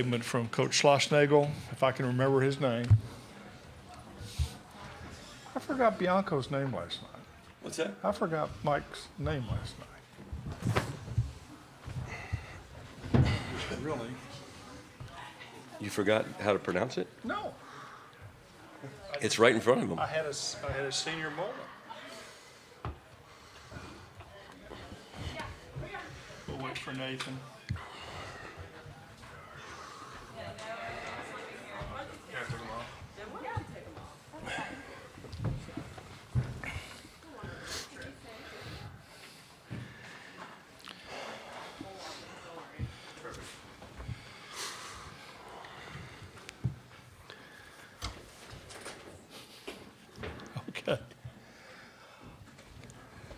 Statement from Coach Schlossnagle, if I can remember his name. I forgot Bianco's name last night. What's that? I forgot Mike's name last night. Really? You forgot how to pronounce it? No. It's right in front of him. I had a senior moment. We'll wait for Nathan.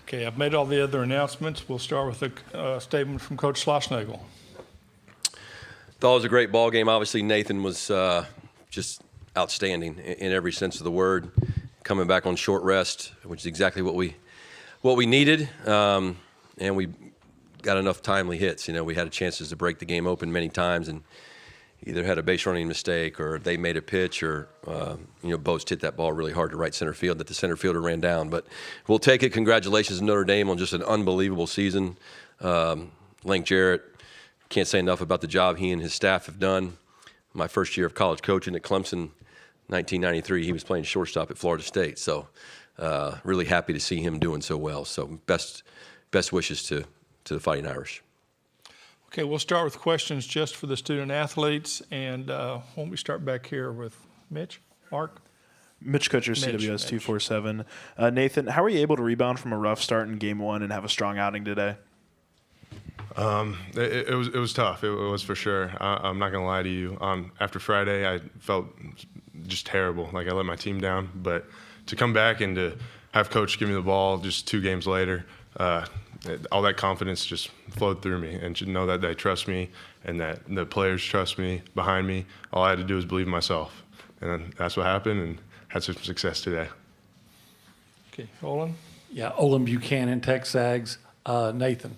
Okay, I've made all the other announcements. We'll start with a statement from Coach Schlossnagle. Thought it was a great ball game. Obviously, Nathan was just outstanding in every sense of the word. Coming back on short rest, which is exactly what we needed, and we got enough timely hits. You know, we had chances to break the game open many times, and either had a base running mistake or they made a pitch or, Boast hit that ball really hard to right center field that the center fielder ran down. But we'll take it. Congratulations to Notre Dame on just an unbelievable season. Link Jarrett, can't say enough about the job he and his staff have done. My first year of college coaching at Clemson, 1993, he was playing shortstop at Florida State. So really happy to see him doing so well. So best wishes to the Fighting Irish. Okay, we'll start with questions just for the student athletes, and why don't we start back here with Mitch, Mark? Mitch Kutcher, CWS 247. Nathan, how were you able to rebound from a rough start in Game 1 and have a strong outing today? It was tough. It was for sure. I'm not gonna lie to you. After Friday, I felt just terrible. Like I let my team down. But to come back and to have Coach give me the ball just 2 games later, all that confidence just flowed through me, and to know that they trust me and that the players trust me behind me. All I had to do was believe in myself, and that's what happened. And had some success today. Okay, Olin. Yeah, Olin Buchanan, Tech Zags. Nathan,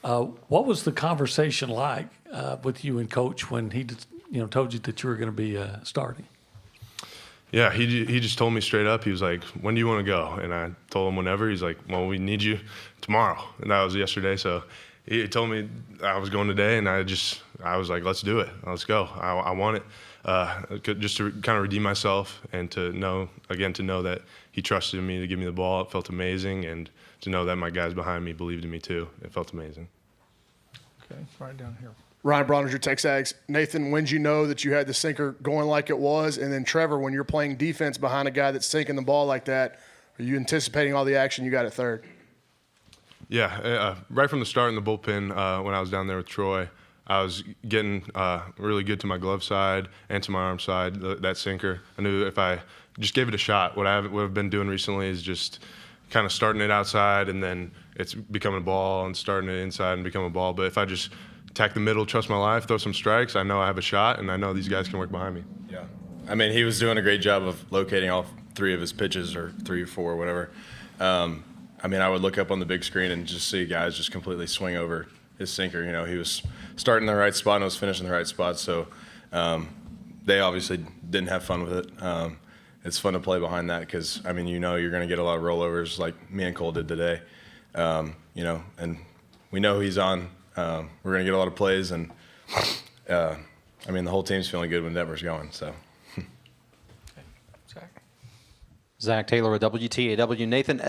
what was the conversation like with you and Coach when he told you that you were going to be starting? Yeah, he just told me straight up. He was like, "When do you want to go?" And I told him whenever. He's like, "Well, we need you tomorrow," and that was yesterday. So he told me I was going today, and I was like, "Let's do it. Let's go. I want it." Just to kind of redeem myself and to know that he trusted me to give me the ball. It felt amazing, and to know that my guys behind me believed in me too. It felt amazing. Okay, right down here. Ryan Brauninger, Tech Zags. Nathan, when did you know that you had the sinker going like it was? And then Trevor, when you're playing defense behind a guy that's sinking the ball like that, are you anticipating all the action you got at third? Yeah, right from the start in the bullpen when I was down there with Troy, I was getting really good to my glove side and to my arm side, that sinker. I knew if I just gave it a shot, what I've been doing recently is just kind of starting it outside and then it's becoming a ball, and starting it inside and become a ball. But if I just attack the middle, trust my life, throw some strikes, I know I have a shot, and I know these guys can work behind me. Yeah. I mean, he was doing a great job of locating all 3 of his pitches, or 3 or 4, whatever. I mean, I would look up on the big screen and just see guys just completely swing over his sinker. You know, he was starting in the right spot and was finishing in the right spot. So they obviously didn't have fun with it. It's fun to play behind that because, I mean, you're going to get a lot of rollovers like me and Cole did today. And we know he's on. We're going to get a lot of plays, and I mean, the whole team's feeling good when Denver's going. So, Zach Taylor with WTAW. Nathan,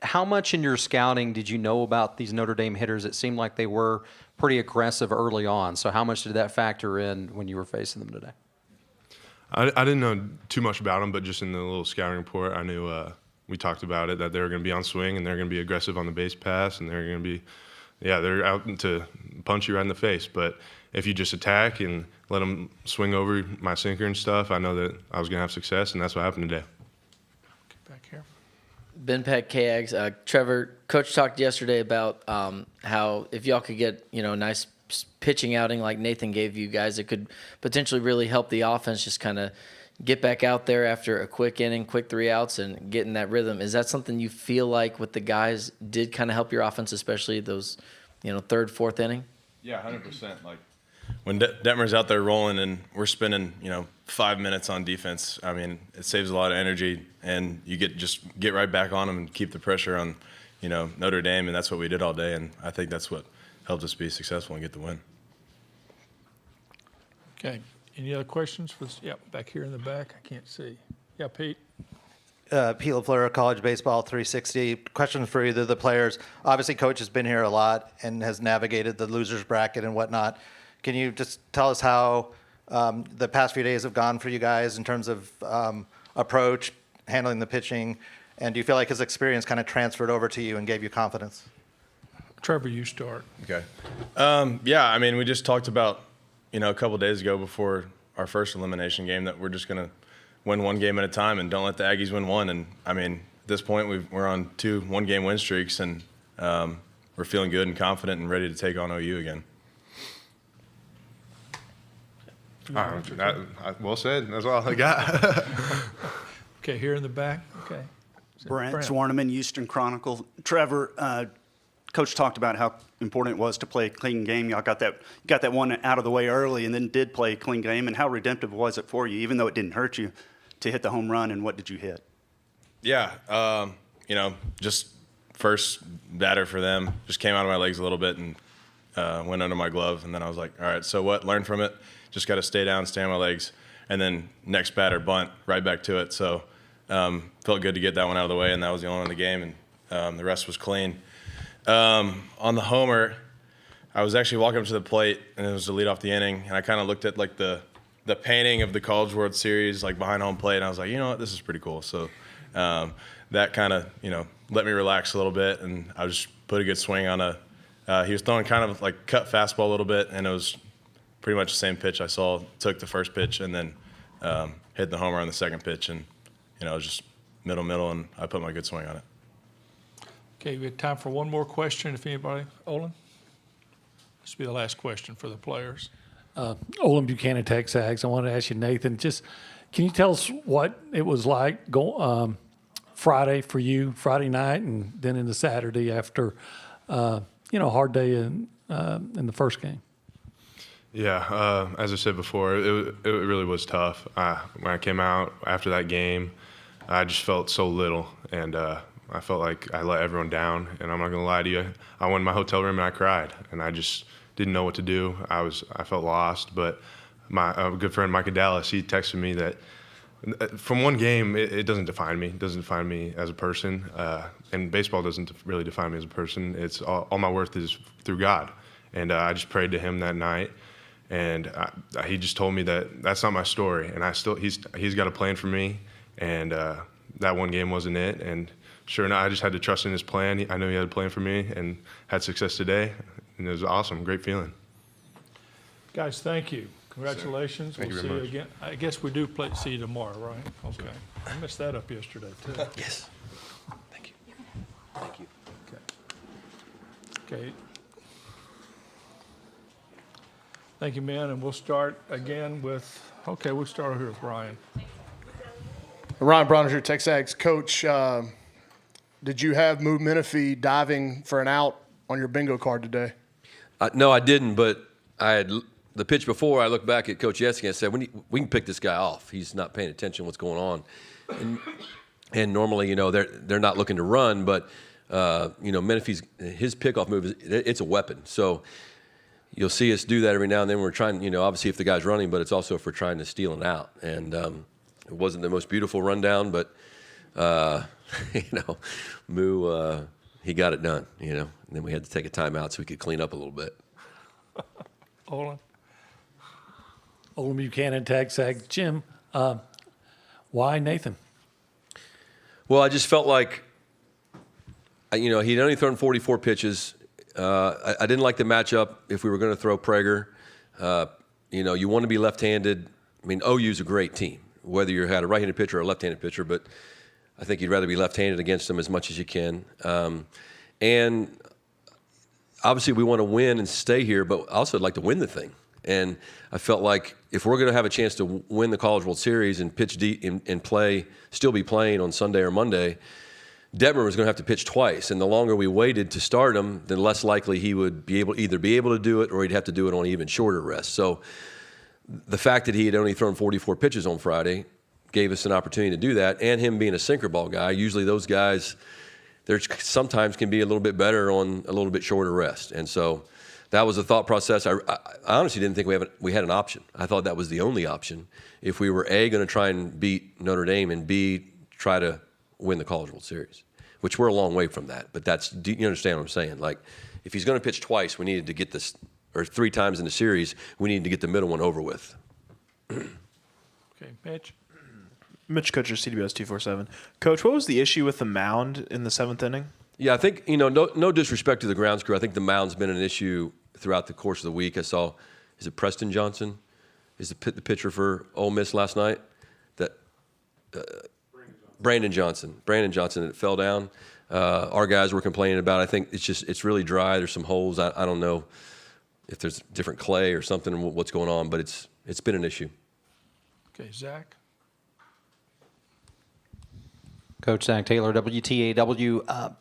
how much in your scouting did you know about these Notre Dame hitters? It seemed like they were pretty aggressive early on. So, how much did that factor in when you were facing them today? I didn't know too much about them, but just in the little scouting report, I knew we talked about it, that they were going to be on swing and they're going to be aggressive on the base pass, and they're going to be. Yeah, they're out to punch you right in the face. But if you just attack and let them swing over my sinker and stuff, I know that I was going to have success, and that's what happened today. Get back here. Ben Peck, KAGS. Trevor, Coach talked yesterday about how if y'all could get a nice pitching outing like Nathan gave you guys, it could potentially really help the offense just kind of get back out there after a quick inning, quick 3 outs, and get in that rhythm. Is that something you feel like with the guys did kind of help your offense, especially those, 3rd, 4th inning? Yeah, 100%. Like, when Detmer's out there rolling and we're spending, 5 minutes on defense, I mean, it saves a lot of energy, and you get right back on them and keep the pressure on, Notre Dame, and that's what we did all day, and I think that's what helped us be successful and get the win. Okay. Any other questions? Yeah, back here in the back. I can't see. Yeah, Pete. Pete LaFleur, College Baseball 360. Question for either of the players. Obviously, Coach has been here a lot and has navigated the losers bracket and whatnot. Can you just tell us how the past few days have gone for you guys in terms of approach, handling the pitching, and do you feel like his experience kind of transferred over to you and gave you confidence? Trevor, you start. Okay. Yeah, I mean, we just talked about, a couple days ago before our first elimination game that we're just going to win one game at a time and don't let the Aggies win one. And, I mean, at this point, we're on 2 one-game win streaks, and we're feeling good and confident and ready to take on OU again. Well said. That's all I got. Okay, here in the back. Okay. Brent Zwarneman, Houston Chronicle. Trevor, Coach talked about how important it was to play a clean game. Y'all got that one out of the way early and then did play a clean game. And how redemptive was it for you, even though it didn't hurt you, to hit the home run? And what did you hit? Yeah, just first batter for them. Just came out of my legs a little bit and went under my glove. And then I was like, all right, so what? Learn from it. Just got to stay down, stay on my legs. And then next batter, bunt, right back to it. So felt good to get that one out of the way, and that was the only one in the game, and the rest was clean. On the homer, I was actually walking up to the plate, and it was to lead off the inning, and I kind of looked at like the painting of the College World Series like behind home plate, and I was like, you know what, this is pretty cool. So that kind of let me relax a little bit, and I just put a good swing on he was throwing kind of like cut fastball a little bit, and it was pretty much the same pitch I saw. Took the first pitch and then hit the homer on the second pitch, and it was just middle, and I put my good swing on it. Okay, we have time for one more question, if anybody. Olin? This will be the last question for the players. Olin Buchanan, TexAgs. I wanted to ask you, Nathan, just can you tell us what it was like Friday for you, Friday night, and then into Saturday after, a hard day in the first game? Yeah, as I said before, it really was tough. When I came out after that game, I just felt so little, and I felt like I let everyone down. And I'm not gonna lie to you, I went in my hotel room and I cried, and I just didn't know what to do. I felt lost. But my good friend Micah Dallas, he texted me that from one game, it doesn't define me. It doesn't define me as a person, and baseball doesn't really define me as a person. It's all my worth is through God, and I just prayed to Him that night. And he just told me that that's not my story, and he's got a plan for me, and that one game wasn't it. And sure enough, I just had to trust in His plan. I know He had a plan for me, and had success today, and it was awesome, great feeling. Guys, thank you. Congratulations. Thank you We'll very see you again. I guess we do see you tomorrow, right? Okay. I messed that up yesterday too. Yes. Thank you. Thank you. Okay. Thank you, man. And we'll start again with, we'll start over here with Ryan. Ryan Browninger, TexAgs. Coach, did you have Moo Menifee diving for an out on your bingo card today? No, I didn't, but I had the pitch before. I looked back at Coach Yetzke and said, we can pick this guy off. He's not paying attention to what's going on. And normally, they're not looking to run, but, Menifee's, his pickoff move, it's a weapon. So you'll see us do that every now and then. We're trying, obviously if the guy's running, but it's also if we're trying to steal an out. And it wasn't the most beautiful rundown, but, Moo, he got it done, And then we had to take a timeout so we could clean up a little bit. Olin? Olin Buchanan, TexAgs. Jim, why Nathan? Well, I just felt like, he'd only thrown 44 pitches. I didn't like the matchup if we were going to throw Prager. You want to be left-handed. I mean, OU's a great team, whether you had a right-handed pitcher or a left-handed pitcher, but I think you'd rather be left-handed against them as much as you can. And obviously we want to win and stay here, but also I'd like to win the thing. And I felt like if we're going to have a chance to win the College World Series and pitch deep and still be playing on Sunday or Monday, Detmer was going to have to pitch twice, and the longer we waited to start him, the less likely he would either be able to do it or he'd have to do it on an even shorter rest. So the fact that he had only thrown 44 pitches on Friday gave us an opportunity to do that, and him being a sinker ball guy, usually those guys, they sometimes can be a little bit better on a little bit shorter rest. And so that was the thought process. I honestly didn't think we had an option. I thought that was the only option if we were A, going to try and beat Notre Dame, and B, try to win the College World Series, which we're a long way from that. But do you understand what I'm saying? Like, if he's going to pitch twice, we needed to get this, or 3 times in the series, we needed to get the middle one over with. Okay, Mitch. Mitch Kutcher, CWS 247. Coach, what was the issue with the mound in the 7th inning? Yeah, I think, no disrespect to the grounds crew. I think the mound's been an issue throughout the course of the week. I saw, is it Preston Johnson? Is the pitcher for Ole Miss last night? Brandon Johnson. It fell down. Our guys were complaining about it. I think it's really dry. There's some holes. I don't know if there's different clay or something, what's going on, but it's been an issue. Okay, Zach. Coach Zach Taylor, WTAW.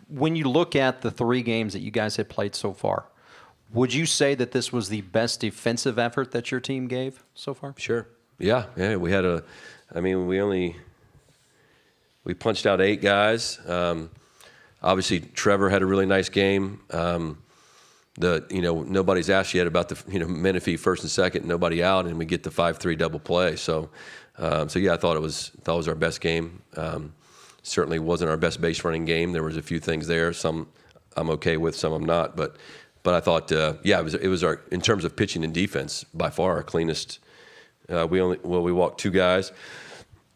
When you look at the 3 games that you guys have played so far, would you say that this was the best defensive effort that your team gave so far? Sure. Yeah. We had we punched out 8 guys. Obviously, Trevor had a really nice game. Nobody's asked yet about the Menifee first and second, nobody out, and we get the 5-3 double play. So yeah, I thought it was our best game. Certainly wasn't our best base running game. There was a few things there. Some I'm okay with, some I'm not. But I thought, it was our, in terms of pitching and defense, by far our cleanest. We walked 2 guys,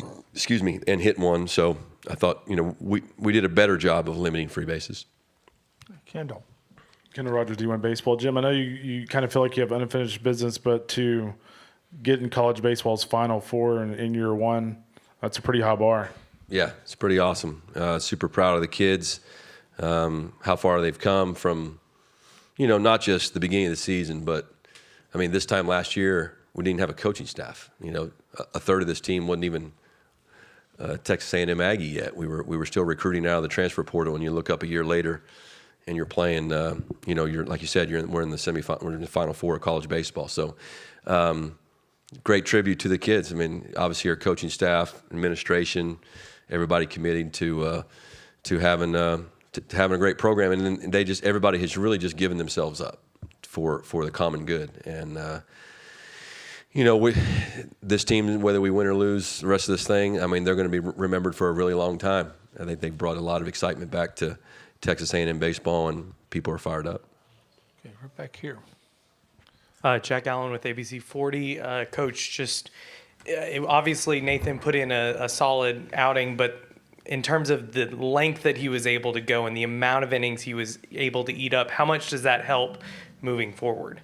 and hit 1. So I thought, we did a better job of limiting free bases. Kendall Rogers, D1 Baseball. Jim, I know you kind of feel like you have unfinished business, but to get in college baseball's Final Four in year 1, that's a pretty high bar. Yeah, it's pretty awesome. Super proud of the kids, how far they've come from, not just the beginning of the season, but, this time last year, we didn't have a coaching staff. A third of this team wasn't even Texas A&M Aggie yet. We were still recruiting out of the transfer portal, and you look up a year later, and you're playing. You're like you said, we're in the semifinal. We're in the Final Four of college baseball. So, great tribute to the kids. Obviously, our coaching staff, administration, everybody committing to having a great program, and everybody has really just given themselves up for the common good. And this team, whether we win or lose the rest of this thing, they're going to be remembered for a really long time. I think they brought a lot of excitement back to Texas A&M baseball, and people are fired up. Okay, we're back here. Jack Allen with ABC 40. Coach, obviously Nathan put in a solid outing, but in terms of the length that he was able to go and the amount of innings he was able to eat up, how much does that help moving forward?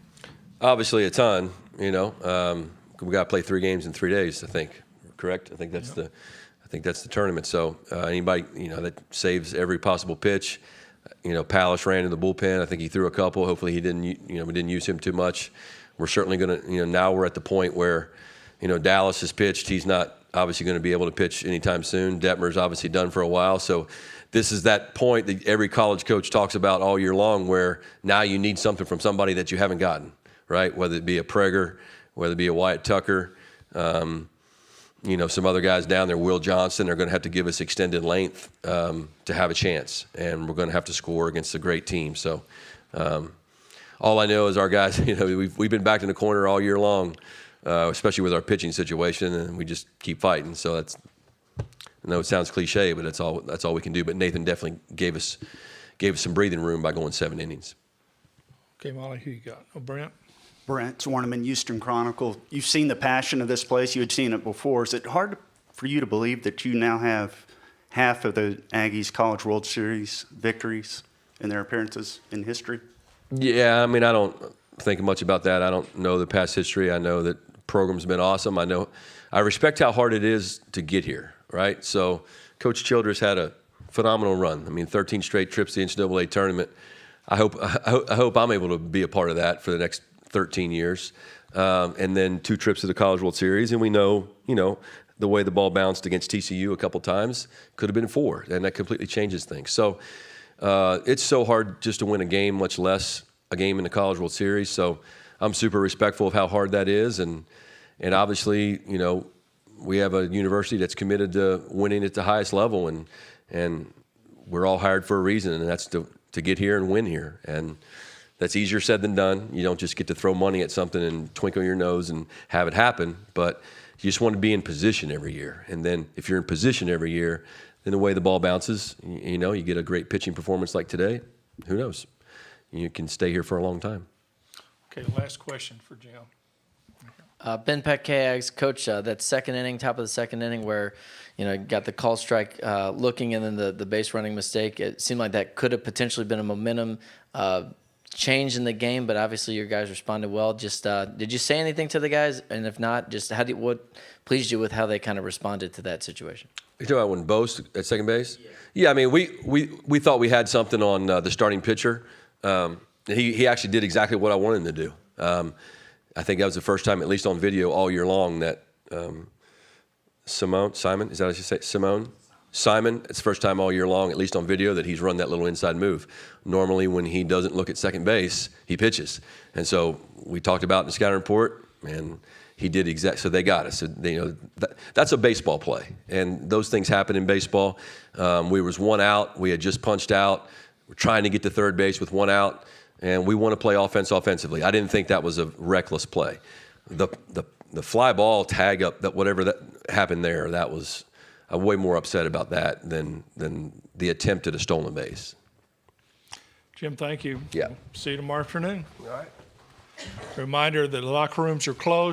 Obviously a ton. We got to play 3 games in 3 days, I think. Correct? I think that's the tournament. So anybody that saves every possible pitch. Palish ran in the bullpen. I think he threw a couple. Hopefully we didn't use him too much. We're certainly going to, now we're at the point where, Dallas has pitched. He's not obviously going to be able to pitch anytime soon. Detmer's obviously done for a while. So this is that point that every college coach talks about all year long, where now you need something from somebody that you haven't gotten, right? Whether it be a Prager, whether it be a Wyatt Tucker, some other guys down there, Will Johnson, are going to have to give us extended length to have a chance, and we're going to have to score against a great team. So all I know is our guys, we've been backed in the corner all year long, especially with our pitching situation, and we just keep fighting. So I know it sounds cliche, but that's all we can do. But Nathan definitely gave us some breathing room by going 7 innings. Okay, Molly, who you got? Oh, Brent Zwarneman, Houston Chronicle. You've seen the passion of this place. You had seen it before. Is it hard for you to believe that you now have half of the Aggies College World Series victories in their appearances in history? Yeah, I don't think much about that. I don't know the past history. I know that the program's been awesome. I respect how hard it is to get here, right? So Coach Childress had a phenomenal run. 13 straight trips to the NCAA tournament. I hope I'm able to be a part of that for the next 13 years, and then 2 trips to the College World Series. And we know, the way the ball bounced against TCU a couple times, could have been 4, and that completely changes things. So it's so hard just to win a game, much less a game in the College World Series. So I'm super respectful of how hard that is, and obviously, you know, we have a university that's committed to winning at the highest level, and we're all hired for a reason, and that's to get here and win here. And that's easier said than done. You don't just get to throw money at something and twinkle your nose and have it happen, but you just want to be in position every year. And then if you're in position every year, then the way the ball bounces, you know, you get a great pitching performance like today, who knows? You can stay here for a long time. Okay, last question for Jim. Ben Peck, KAGS, Coach, that second inning, top of the second inning where, you know, got the call strike looking and then the base running mistake, it seemed like that could have potentially been a momentum change in the game, but obviously your guys responded well. Just did you say anything to the guys? And if not, just what pleased you with how they kind of responded to that situation? You're talking about when Bose at second base? Yeah, I mean, we thought we had something on the starting pitcher. He actually did exactly what I wanted him to do. I think that was the first time, at least on video all year long, that Simon, is that what you say? Simon, it's the first time all year long, at least on video, that he's run that little inside move. Normally when he doesn't look at second base, he pitches. And so we talked about in the scouting report, and he did exactly, so they got us. So, you know, that's a baseball play. And those things happen in baseball. We was 1 out, we had just punched out. We're trying to get to third base with 1 out, and we want to play offense offensively. I didn't think that was a reckless play. The fly ball tag up, that whatever that happened there, that was, I'm way more upset about that than the attempt at a stolen base. Jim, thank you. Yeah. See you tomorrow afternoon. All right. Reminder that the locker rooms are closed.